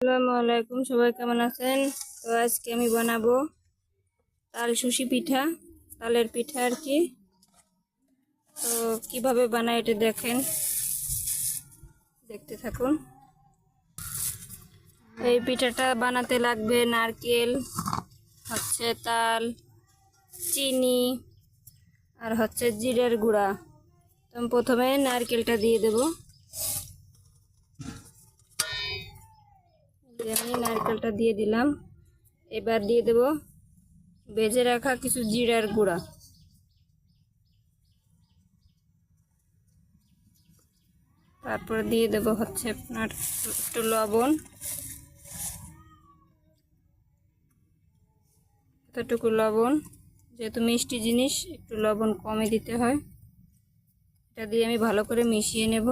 আসসালামু আলাইকুম, সবাই কেমন আছেন? তো আজকে আমি বানাবো তাল সুশি পিঠা, তালের পিঠা আর কি। তো কিভাবে বানাই এটা দেখতে থাকুন। এই পিঠাটা বানাতে লাগবে নারকেল, তাল, চিনি আর জিরের গুঁড়া। তো আমি প্রথমে নারকেলটা দিয়ে দেব। আমি নারকেলটা দিয়ে দিলাম। এবার দিয়ে দেব ভেজে রাখা কিছু জিরার গুঁড়া। তারপর দিয়ে দেব আপনার একটু লবণ, এতটুকু লবণ, যেহেতু মিষ্টি জিনিস একটু লবণ কমে দিতে হয়। এটা দিয়ে আমি ভালো করে মিশিয়ে নেব।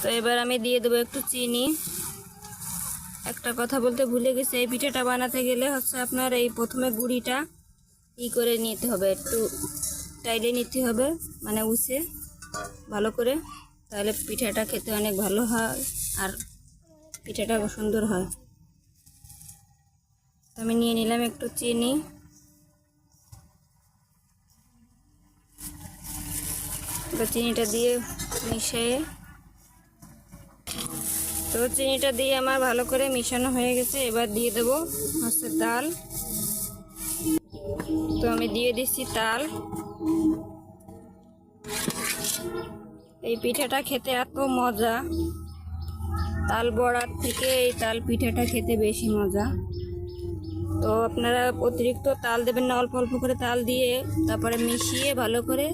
তো এবার আমি দিয়ে দেবো একটু চিনি। একটা কথা বলতে ভুলে গেছি, এই পিঠাটা বানাতে গেলে আপনার এই প্রথমে গুঁড়িটা করে নিতে হবে, একটু টাইলে নিতে হবে, মানে উষে ভালো করে, তাহলে পিঠাটা খেতে অনেক ভালো হয় আর পিঠাটা সুন্দর হয়। আমি নিয়ে নিলাম একটু চিনি। এবার চিনিটা দিয়ে মিশিয়ে, তো চিনিটা দিয়ে আমার ভালো করে মিশানো হয়ে গেছে। এবার দিয়ে দেবো তাল। তো আমি দিয়ে দিচ্ছি তাল। এই পিঠাটা খেতে এত মজা, তাল বড়ার থেকে এই তাল পিঠাটা খেতে বেশি মজা। তো আপনারা অতিরিক্ত তাল দেবেন না, অল্প অল্প করে তাল দিয়ে তারপরে মিশিয়ে ভালো করে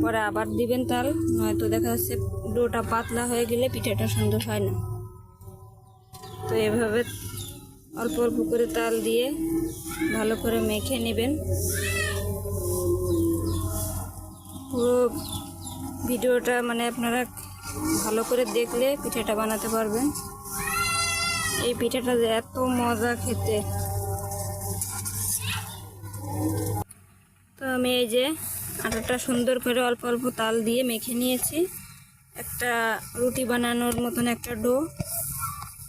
পরে আবার দিবেন তাল, নয়তো দেখা যাচ্ছে ডোটা পাতলা হয়ে গেলে পিঠাটা সুন্দর হয় না। তো এভাবে অল্প অল্প করে তাল দিয়ে ভালো করে মেখে নেবেন। পুরো ভিডিওটা আপনারা ভালো করে দেখলে পিঠাটা বানাতে পারবেন। এই পিঠাটা এত মজা খেতে। তো আমি এই যে আটাটা সুন্দর করে অল্প অল্প তাল দিয়ে মেখে নিয়েছি। একটা রুটি বানানোর মতন একটা ডো।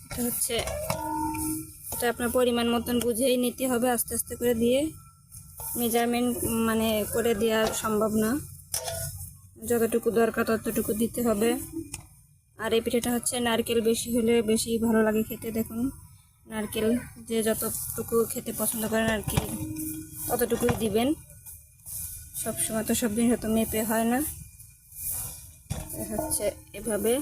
এটা এটা আপনার পরিমাণ মতন বুঝেই নিতে হবে, আস্তে আস্তে করে দিয়ে। মেজারমেন্ট করে দেওয়া সম্ভব না, যতটুকু দরকার ততটুকু দিতে হবে। আর এই পিঠাটা নারকেল বেশি হলে বেশি ভালো লাগে খেতে। দেখুন, নারকেল যে যতটুকু খেতে পছন্দ করেন আর কি ততটুকুই দিবেন। সবসময় তো সব দিন হয়তো মেপে হয় না। এভাবে